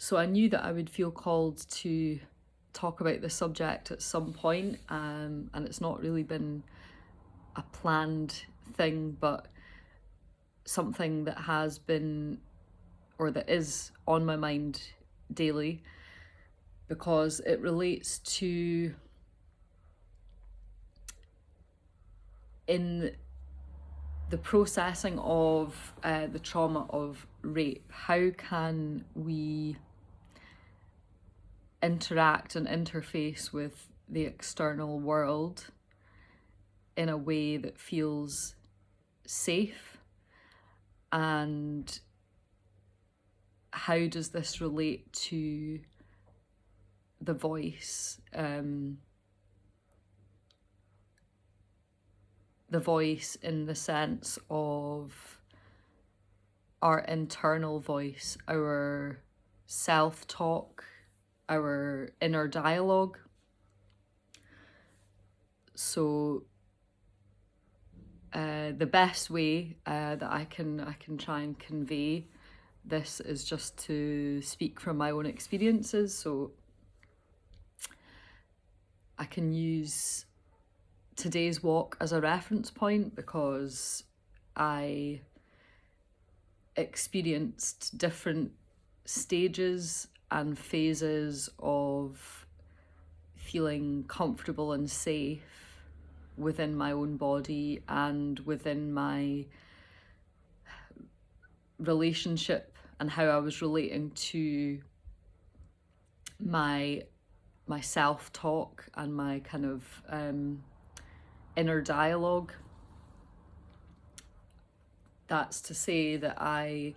So I knew that I would feel called to talk about the subject at some point, and it's not really been a planned thing, but something that has been, or that is on my mind daily, because it relates to, in the processing of the trauma of rape, how can we interact and interface with the external world in a way that feels safe, and how does this relate to the voice, the voice in the sense of our internal voice, our self-talk, our inner dialogue. So the best way that I can try and convey this is just to speak from my own experiences. So I can use today's walk as a reference point because I experienced different stages and phases of feeling comfortable and safe within my own body and within my relationship, and how I was relating to my self-talk and my kind of inner dialogue. That's to say that I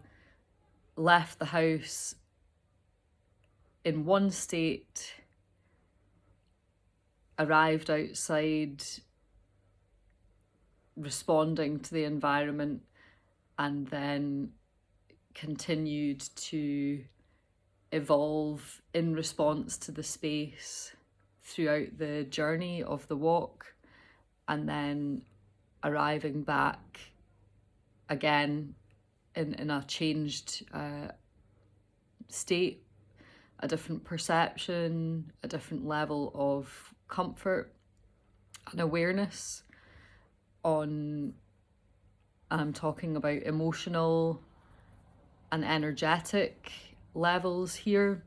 left the house in one state, arrived outside responding to the environment, and then continued to evolve in response to the space throughout the journey of the walk, and then arriving back again in a changed state, a different perception, a different level of comfort and awareness on, and I'm talking about emotional and energetic levels here,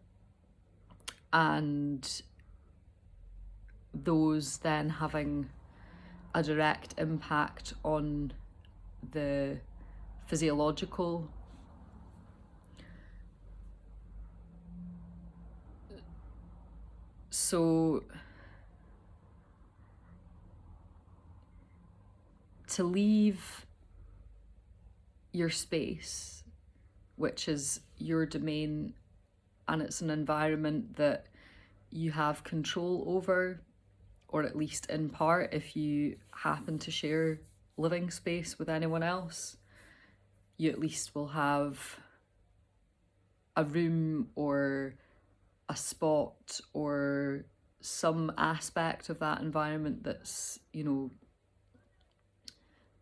and those then having a direct impact on the physiological. So to leave your space, which is your domain, and it's an environment that you have control over, or at least in part if you happen to share living space with anyone else, you at least will have a room or a spot or some aspect of that environment that's, you know,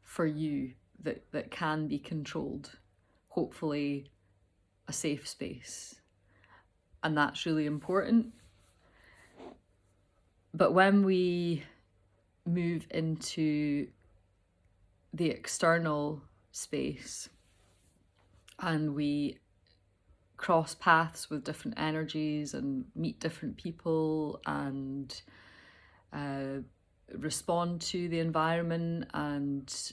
for you, that can be controlled, hopefully a safe space. And that's really important. But when we move into the external space and we cross paths with different energies and meet different people and respond to the environment, and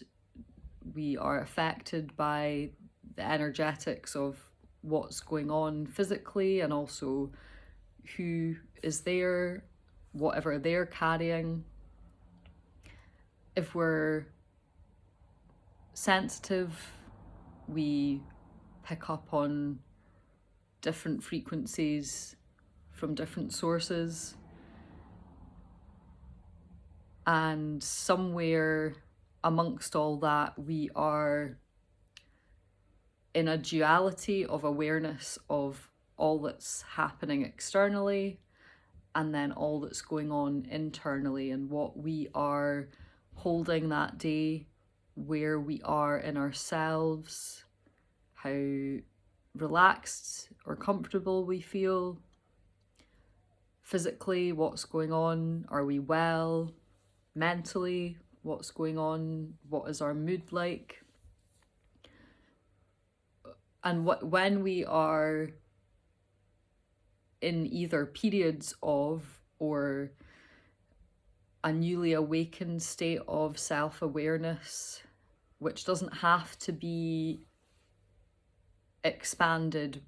we are affected by the energetics of what's going on physically, and also who is there, whatever they're carrying. If we're sensitive, we pick up on different frequencies from different sources, and somewhere amongst all that we are in a duality of awareness of all that's happening externally and then all that's going on internally, and what we are holding that day, where we are in ourselves, how relaxed or comfortable we feel. Physically, what's going on? Are we well? Mentally, what's going on? What is our mood like? And when we are in either periods of or a newly awakened state of self-awareness, which doesn't have to be expanded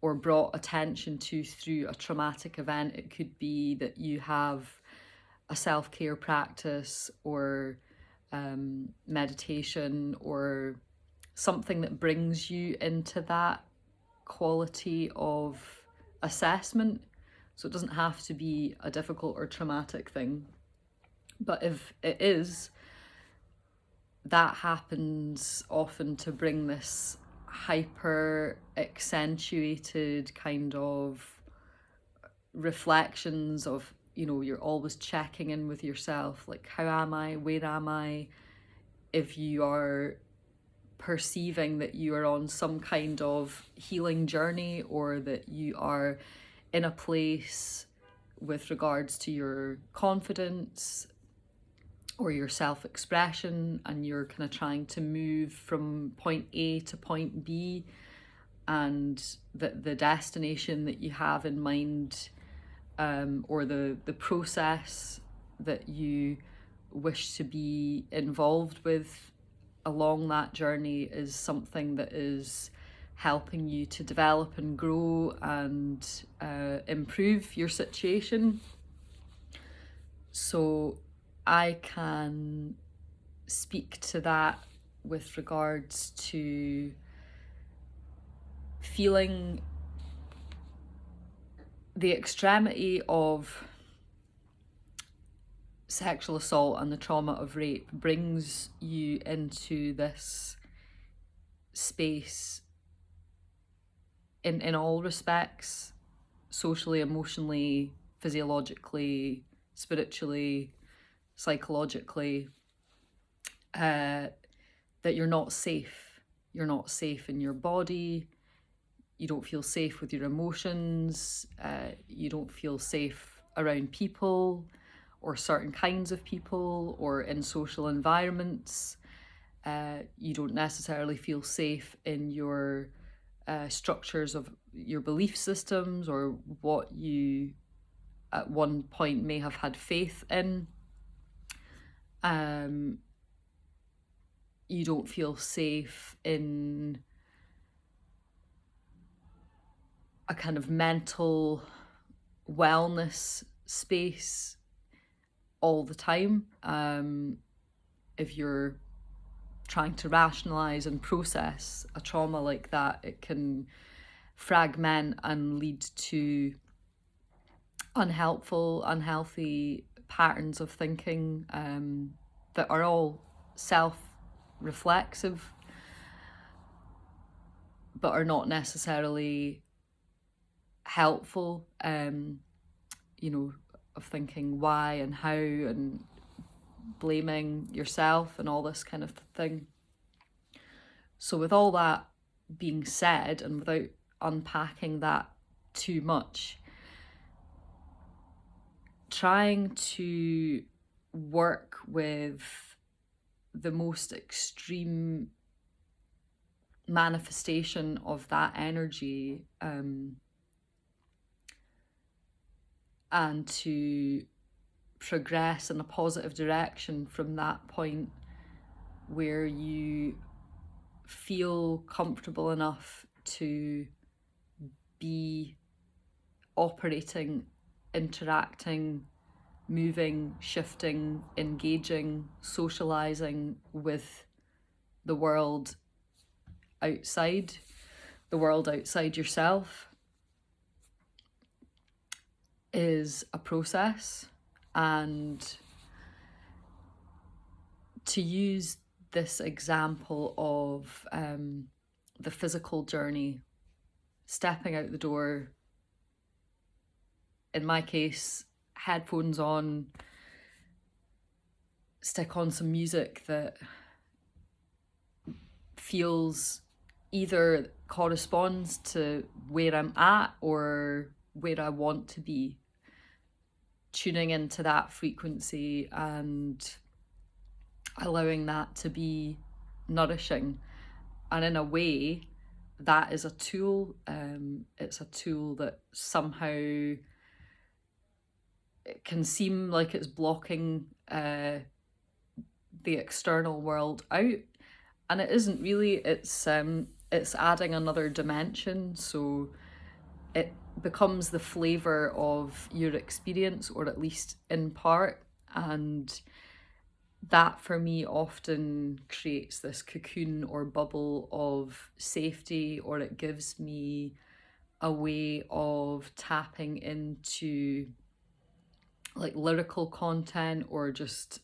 or brought attention to through a traumatic event. It could be that you have a self-care practice or meditation or something that brings you into that quality of assessment. So it doesn't have to be a difficult or traumatic thing. But if it is, that happens often to bring this hyper accentuated kind of reflections of, you're always checking in with yourself, like, how am I? Where am I? If you are perceiving that you are on some kind of healing journey, or that you are in a place with regards to your confidence or your self-expression, and you're kind of trying to move from point A to point B, and the destination that you have in mind, or the process that you wish to be involved with along that journey is something that is helping you to develop and grow and improve your situation. So I can speak to that with regards to feeling the extremity of sexual assault and the trauma of rape brings you into this space in all respects, socially, emotionally, physiologically, spiritually, psychologically, that you're not safe. You're not safe in your body. You don't feel safe with your emotions. You don't feel safe around people or certain kinds of people or in social environments. You don't necessarily feel safe in your structures of your belief systems or what you at one point may have had faith in. You don't feel safe in a kind of mental wellness space all the time. If you're trying to rationalize and process a trauma like that, it can fragment and lead to unhealthy patterns of thinking that are all self-reflexive but are not necessarily helpful, of thinking why and how and blaming yourself and all this kind of thing. So with all that being said, and without unpacking that too much, trying to work with the most extreme manifestation of that energy, and to progress in a positive direction from that point where you feel comfortable enough to be operating, interacting, moving, shifting, engaging, socializing with the world outside yourself, is a process. And to use this example of the physical journey, stepping out the door, in my case, headphones on, stick on some music that feels either corresponds to where I'm at or where I want to be. Tuning into that frequency and allowing that to be nourishing. And in a way, that is a tool. It's a tool that somehow it can seem like it's blocking the external world out, and it isn't really. It's adding another dimension, so it becomes the flavor of your experience, or at least in part. And that for me often creates this cocoon or bubble of safety, or it gives me a way of tapping into like lyrical content, or just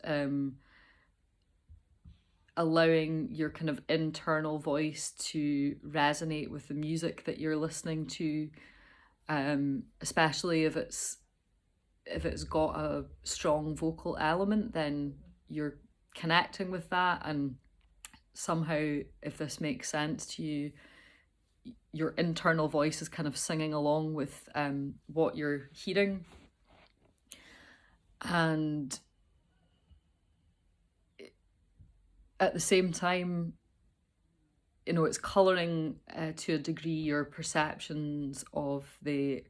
allowing your kind of internal voice to resonate with the music that you're listening to, especially if it's got a strong vocal element, then you're connecting with that. And somehow, if this makes sense to you, your internal voice is kind of singing along with what you're hearing. And at the same time, it's colouring to a degree your perceptions of the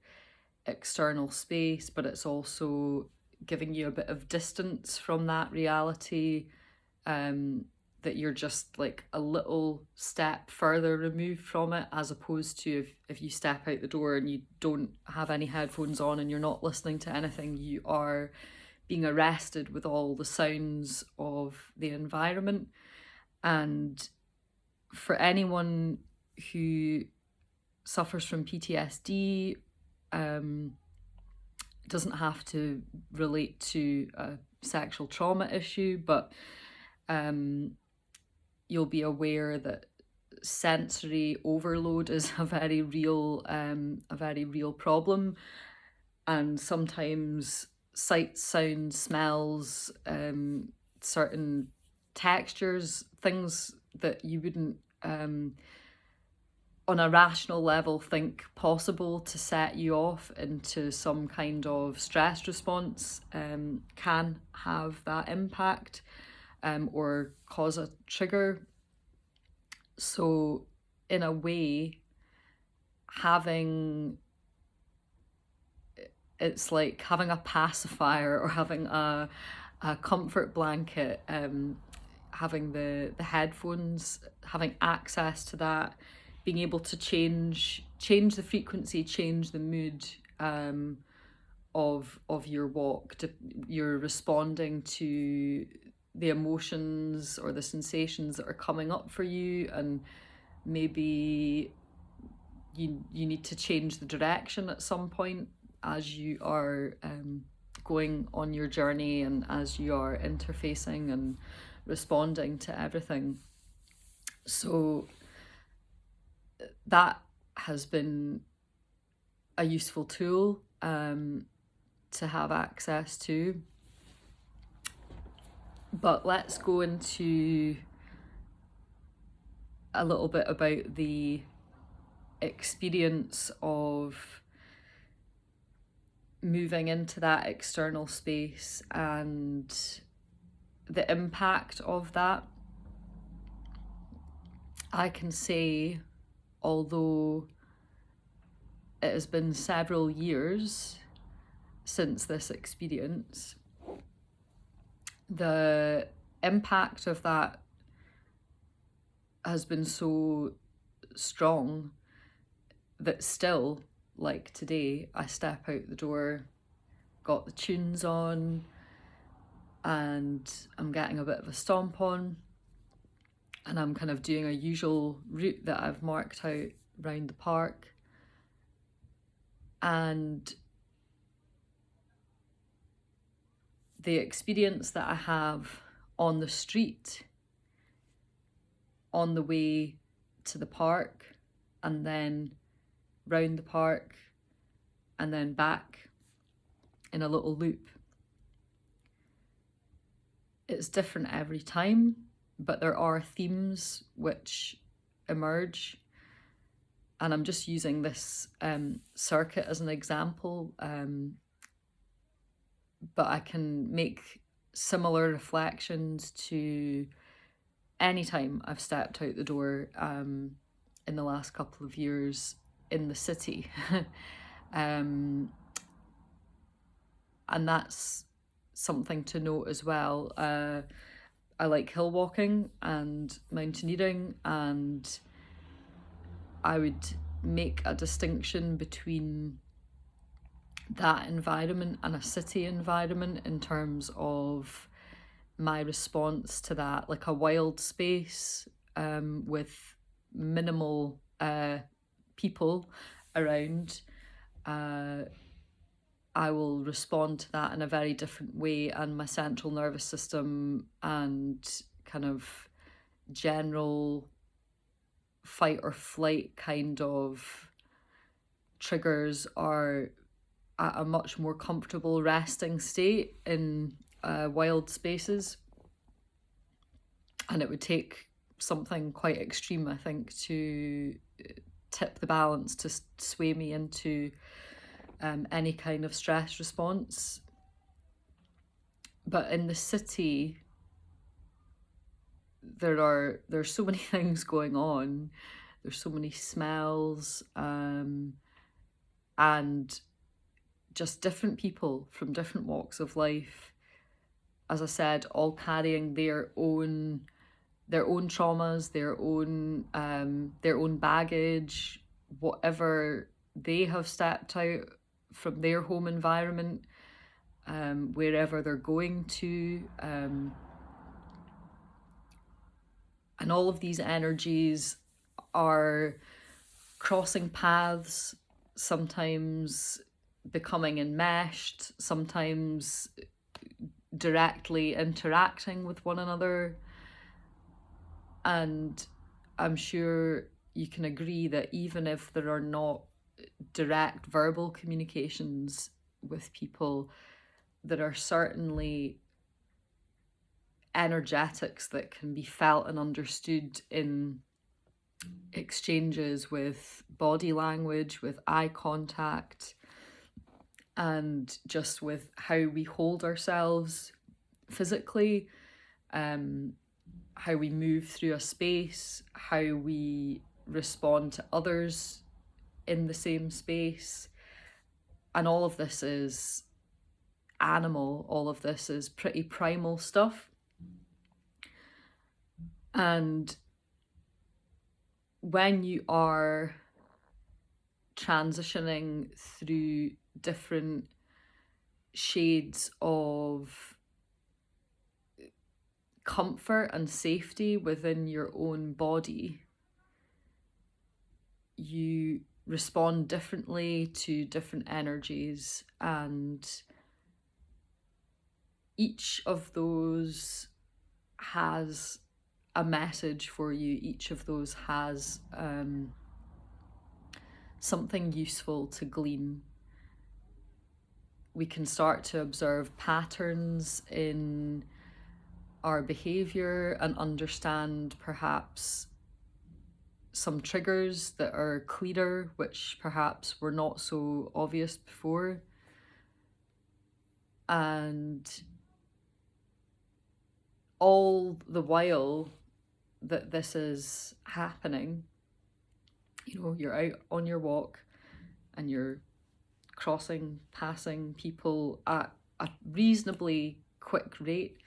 external space, but it's also giving you a bit of distance from that reality, that you're just like a little step further removed from it, as opposed to if you step out the door and you don't have any headphones on and you're not listening to anything, you are being arrested with all the sounds of the environment. And for anyone who suffers from PTSD, it doesn't have to relate to a sexual trauma issue, but you'll be aware that sensory overload is a very real problem. And sometimes sights, sounds, smells, certain textures, things that you wouldn't on a rational level think possible to set you off into some kind of stress response, can have that impact, or cause a trigger. So in a way, it's like having a pacifier, or having a comfort blanket, having the headphones, having access to that, being able to change the frequency, change the mood of your walk. You're responding to the emotions or the sensations that are coming up for you, and maybe you need to change the direction at some point as you are going on your journey, and as you are interfacing and responding to everything. So that has been a useful tool to have access to. But let's go into a little bit about the experience of moving into that external space and the impact of that. I can say, although it has been several years since this experience, the impact of that has been so strong that still, like today, I step out the door, got the tunes on, and I'm getting a bit of a stomp on, and I'm kind of doing a usual route that I've marked out around the park. And the experience that I have on the street, on the way to the park, and then round the park, and then back in a little loop, it's different every time, but there are themes which emerge. And I'm just using this circuit as an example, but I can make similar reflections to any time I've stepped out the door in the last couple of years in the city. And that's something to note as well. I like hill walking and mountaineering, and I would make a distinction between that environment and a city environment in terms of my response to that. Like a wild space with minimal people around, I will respond to that in a very different way, and my central nervous system and kind of general fight or flight kind of triggers are at a much more comfortable resting state in wild spaces. And it would take something quite extreme, I think, to tip the balance to sway me into any kind of stress response. But in the city, there's so many things going on. There's so many smells, and just different people from different walks of life, as I said, all carrying their own traumas, their own baggage, whatever they have stepped out from their home environment, wherever they're going to, and all of these energies are crossing paths, sometimes becoming enmeshed, sometimes directly interacting with one another. And I'm sure you can agree that even if there are not direct verbal communications with people, there are certainly energetics that can be felt and understood in exchanges with body language, with eye contact, and just with how we hold ourselves physically, how we move through a space, how we respond to others in the same space. And all of this is animal, all of this is pretty primal stuff. And when you are transitioning through different shades of comfort and safety within your own body, you respond differently to different energies, and each of those has a message for you. Each of those has something useful to glean. We can start to observe patterns in our behavior and understand perhaps some triggers that are clearer, which perhaps were not so obvious before. And all the while that this is happening, you're out on your walk and you're passing people at a reasonably quick rate.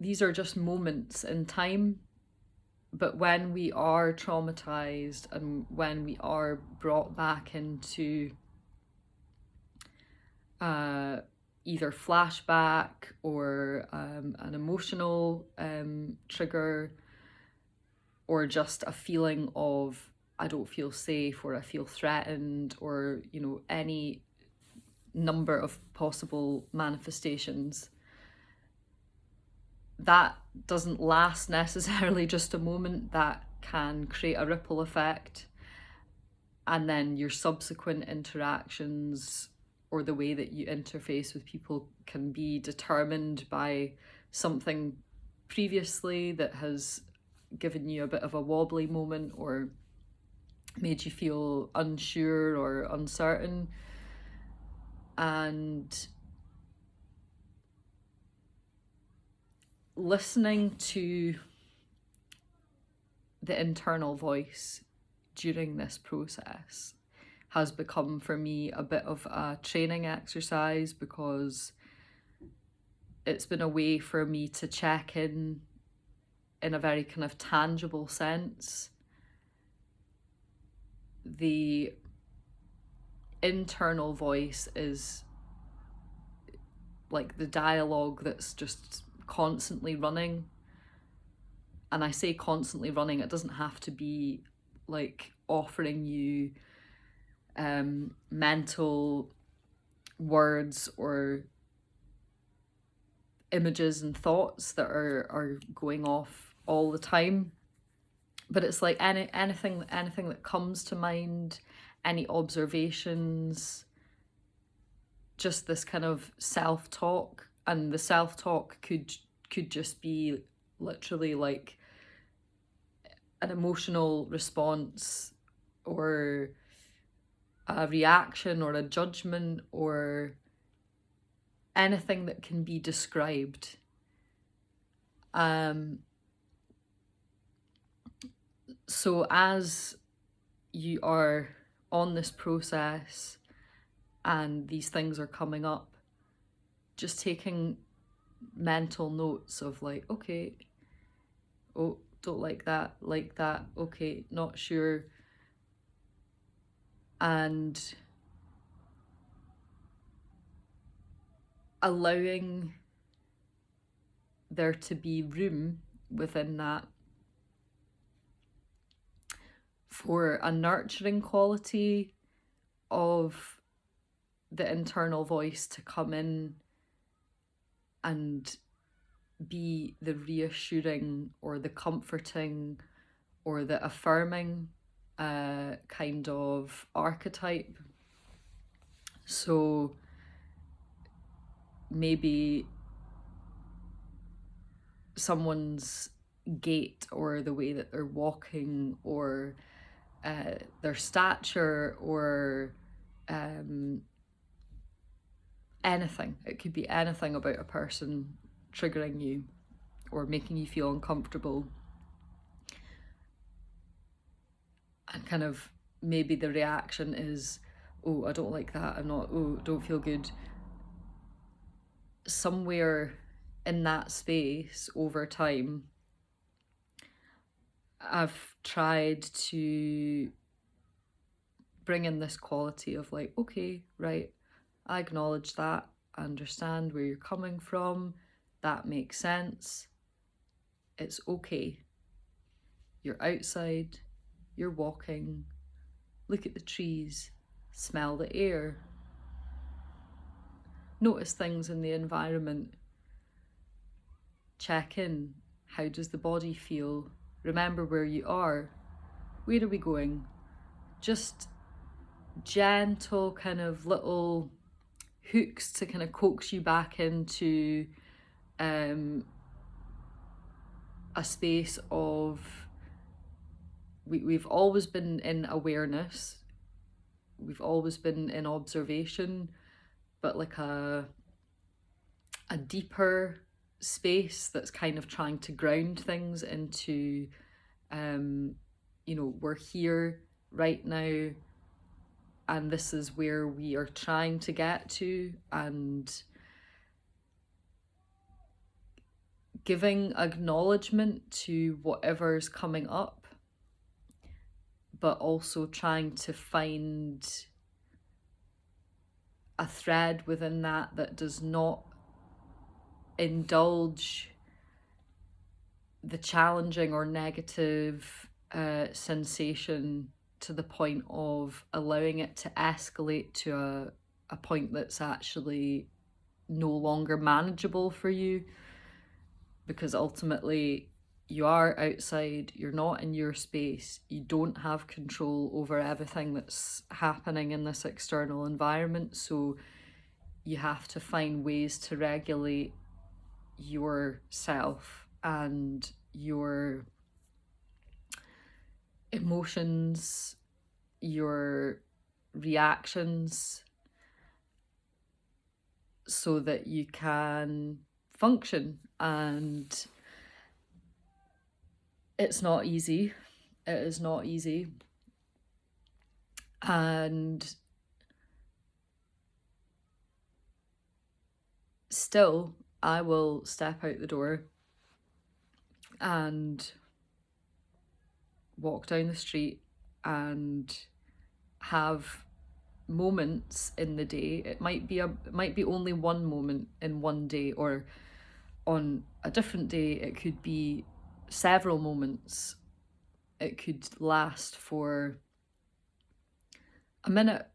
These are just moments in time, but when we are traumatized and when we are brought back into either flashback or an emotional trigger, or just a feeling of I don't feel safe, or I feel threatened, or any number of possible manifestations, that doesn't last necessarily just a moment. That can create a ripple effect, and then your subsequent interactions or the way that you interface with people can be determined by something previously that has given you a bit of a wobbly moment or made you feel unsure or uncertain. And listening to the internal voice during this process has become for me a bit of a training exercise, because it's been a way for me to check in a very kind of tangible sense. The internal voice is like the dialogue that's just constantly running. And I say constantly running, it doesn't have to be like offering you mental words or images and thoughts that are going off all the time. But it's like anything that comes to mind, any observations, just this kind of self-talk. And the self-talk could just be literally like an emotional response or a reaction or a judgment or anything that can be described. So as you are on this process and these things are coming up, just taking mental notes of like, okay, oh, don't like that, okay, not sure. And allowing there to be room within that for a nurturing quality of the internal voice to come in and be the reassuring or the comforting or the affirming kind of archetype. So maybe someone's gait or the way that they're walking or their stature or anything. It could be anything about a person triggering you or making you feel uncomfortable. And kind of maybe the reaction is, oh, I don't like that, don't feel good. Somewhere in that space over time, I've tried to bring in this quality of like, okay, right, I acknowledge that, I understand where you're coming from, that makes sense, it's okay. You're outside, you're walking, look at the trees, smell the air, notice things in the environment, check in, how does the body feel, remember where you are, where are we going? Just gentle kind of little hooks to kind of coax you back into a space of we've always been in awareness, we've always been in observation, but like a deeper space that's kind of trying to ground things into we're here right now and this is where we are trying to get to, and giving acknowledgement to whatever's coming up, but also trying to find a thread within that does not indulge the challenging or negative sensation to the point of allowing it to escalate to a point that's actually no longer manageable for you, because ultimately you are outside, you're not in your space, you don't have control over everything that's happening in this external environment, so you have to find ways to regulate yourself and your emotions, your reactions, so that you can function. And it's not easy. It is not easy. And still, I will step out the door and walk down the street and have moments in the day. It might be only one moment in one day, or on a different day it could be several moments. It could last for a minute.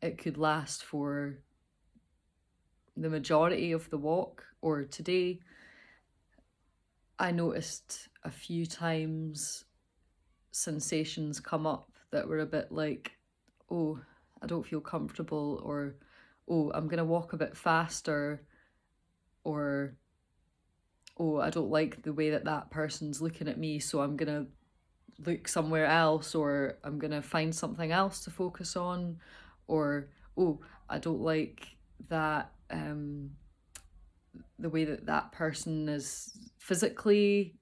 It could last for the majority of the walk. Or today, I noticed a few times sensations come up that were a bit like, oh, I don't feel comfortable, or oh, I'm going to walk a bit faster, or oh, I don't like the way that person's looking at me, so I'm going to look somewhere else, or I'm going to find something else to focus on, or oh, I don't like that the way that person is physically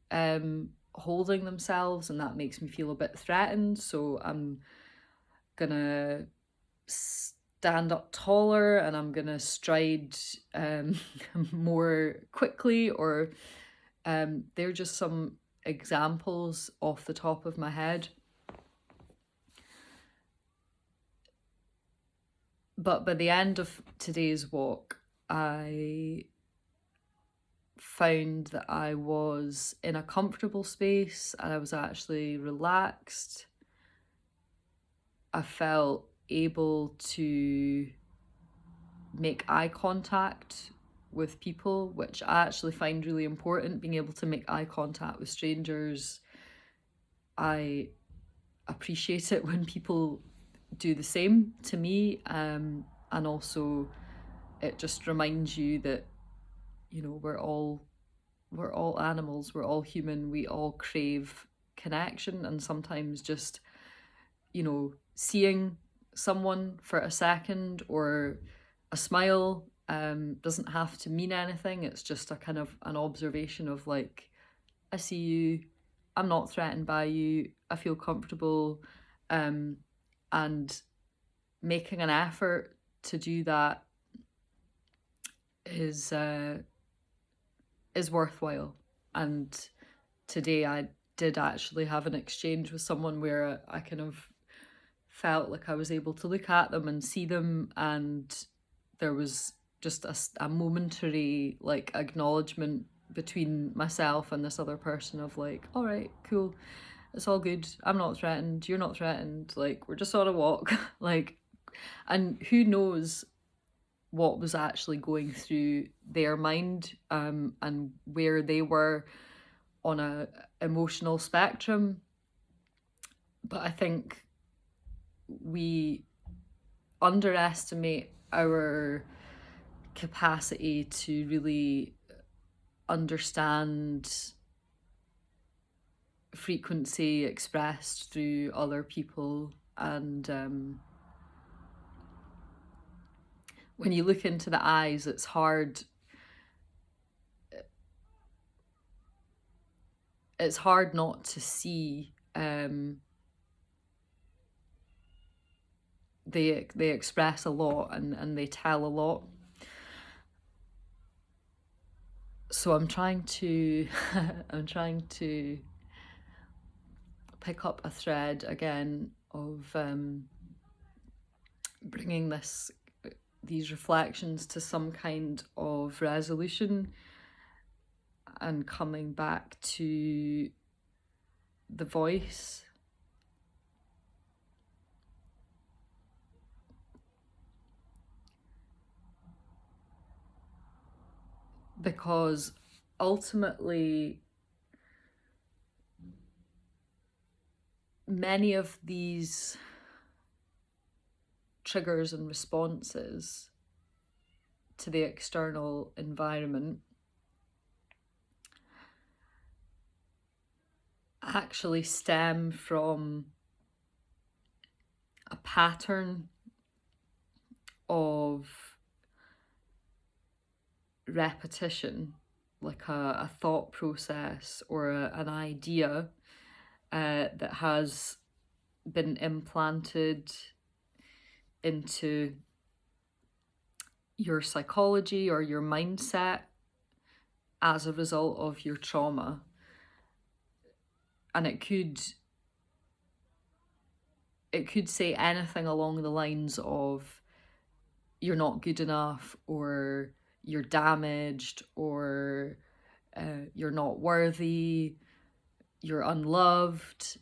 holding themselves, and that makes me feel a bit threatened, so I'm gonna stand up taller and I'm gonna stride more quickly. Or they're just some examples off the top of my head. But by the end of today's walk, I found that I was in a comfortable space and I was actually relaxed. I felt able to make eye contact with people, which I actually find really important, being able to make eye contact with strangers. I appreciate it when people do the same to me, and also it just reminds you that, you know, we're all animals, we're all human, we all crave connection, and sometimes just, you know, seeing someone for a second or a smile doesn't have to mean anything. It's just a kind of an observation of like, I see you, I'm not threatened by you, I feel comfortable, and making an effort to do that is worthwhile. And today I did actually have an exchange with someone where I kind of felt like I was able to look at them and see them, and there was just a momentary like acknowledgement between myself and this other person of like, all right, cool, it's all good, I'm not threatened, you're not threatened, like we're just on a walk. Like, and who knows what was actually going through their mind, and where they were on a emotional spectrum. But I think we underestimate our capacity to really understand frequency expressed through other people. And when you look into the eyes, it's hard not to see they express a lot, and they tell a lot. So I'm trying to pick up a thread again of bringing these reflections to some kind of resolution, and coming back to the voice. Because ultimately, many of these triggers and responses to the external environment actually stem from a pattern of repetition, like a thought process or an idea that has been implanted into your psychology or your mindset as a result of your trauma. And it could say anything along the lines of you're not good enough, or you're damaged, or you're not worthy, you're unloved.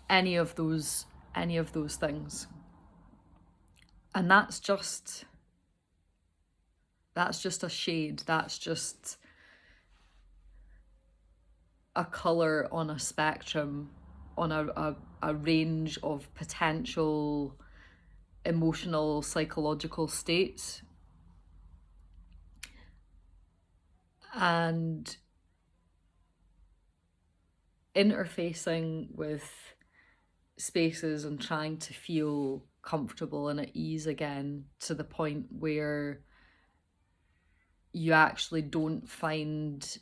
Any of those things. And that's just a shade, that's just a color on a spectrum, on a range of potential emotional, psychological states. And interfacing with spaces and trying to feel comfortable and at ease again, to the point where you actually don't find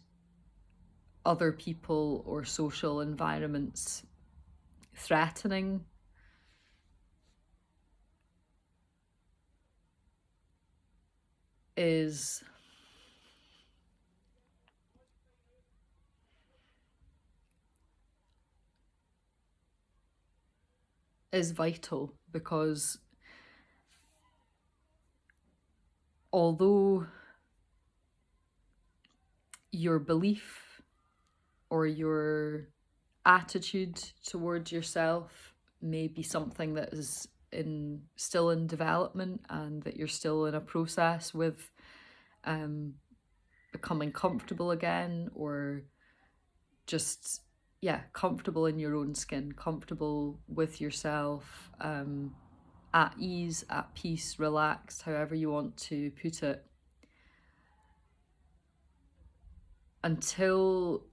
other people or social environments threatening, is vital, because although your belief or your attitude towards yourself may be something that is still in development, and that you're still in a process with becoming comfortable again, or just comfortable in your own skin, comfortable with yourself, at ease, at peace, relaxed, however you want to put it. Until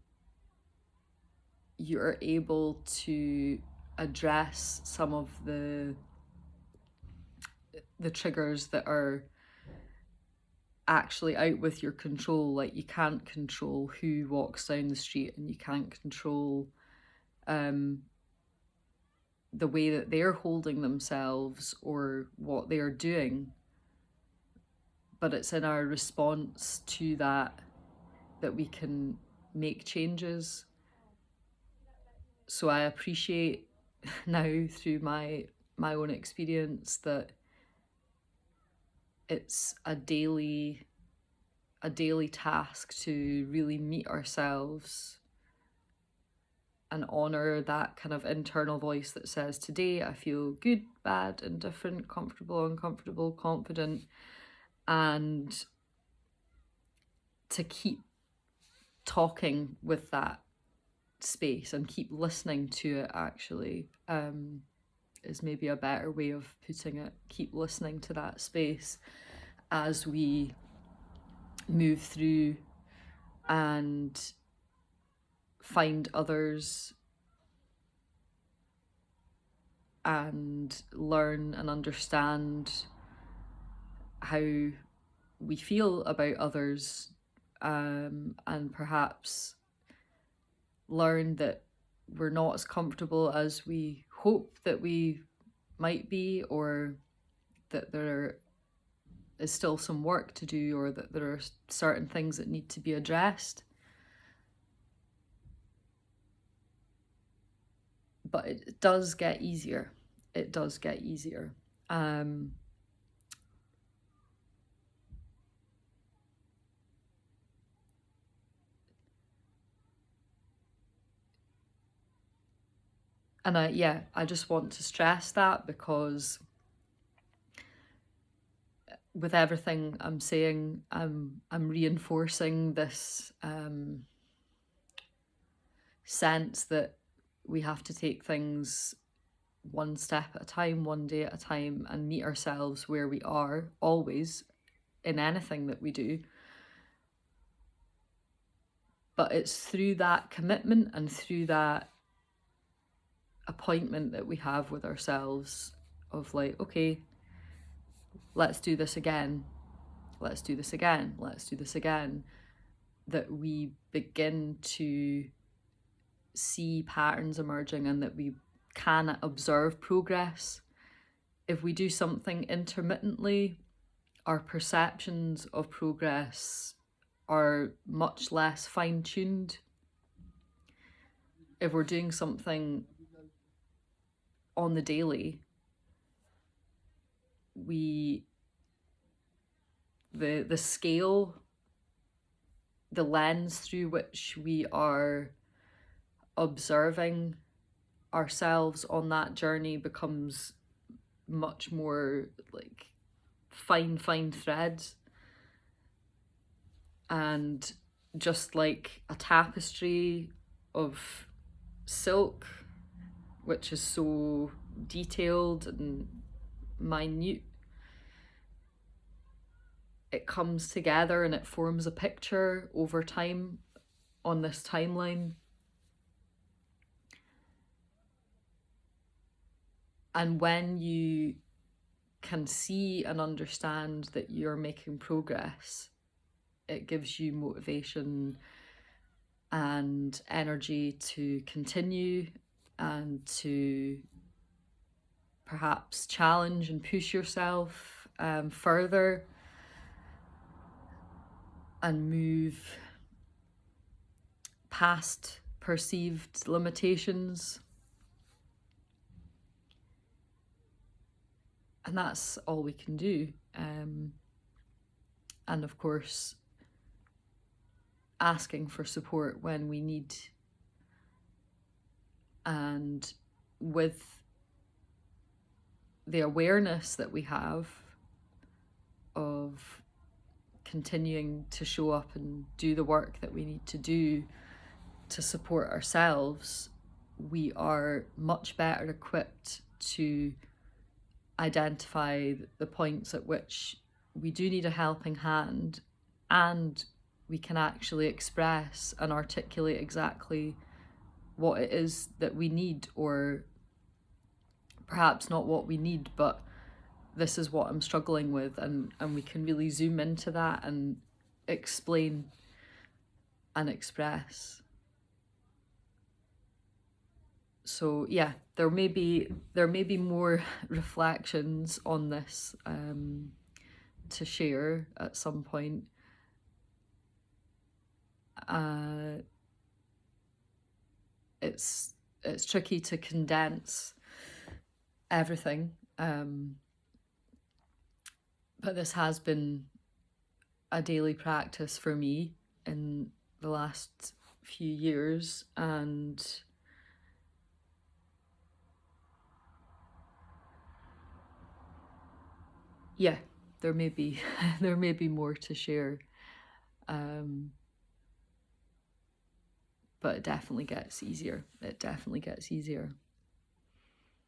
you're able to address some of the triggers that are actually out with your control, like you can't control who walks down the street, and you can't control the way that they're holding themselves or what they are doing, but it's in our response to that we can make changes. So I appreciate now, through my own experience, that it's a daily task to really meet ourselves and honor that kind of internal voice that says, today I feel good, bad, indifferent, comfortable, uncomfortable, confident, and to keep talking with that space and keep listening to it, actually, is maybe a better way of putting it. Keep listening to that space as we move through and find others and learn and understand how we feel about others, and perhaps learn that we're not as comfortable as we hope that we might be, or that there is still some work to do, or that there are certain things that need to be addressed. But it does get easier. It does get easier. And I just want to stress that, because with everything I'm saying, I'm reinforcing this sense that we have to take things one step at a time, one day at a time, and meet ourselves where we are, always, in anything that we do. But it's through that commitment and through that appointment that we have with ourselves of like, okay, let's do this again, let's do this again, let's do this again, that we begin to see patterns emerging and that we can observe progress. If we do something intermittently, our perceptions of progress are much less fine-tuned. If we're doing something on the daily, the scale, the lens through which we are observing ourselves on that journey becomes much more like fine threads. And just like a tapestry of silk, which is so detailed and minute, it comes together and it forms a picture over time on this timeline. And when you can see and understand that you're making progress, it gives you motivation and energy to continue and to perhaps challenge and push yourself further and move past perceived limitations. And that's all we can do. And of course, asking for support when we need. And with the awareness that we have of continuing to show up and do the work that we need to do to support ourselves, we are much better equipped to identify the points at which we do need a helping hand, and we can actually express and articulate exactly what it is that we need, or perhaps not what we need, but this is what I'm struggling with, and we can really zoom into that and explain and express. So yeah, there may be more reflections on this to share at some point. It's tricky to condense everything, but this has been a daily practice for me in the last few years, and yeah, there may be more to share, but it definitely gets easier.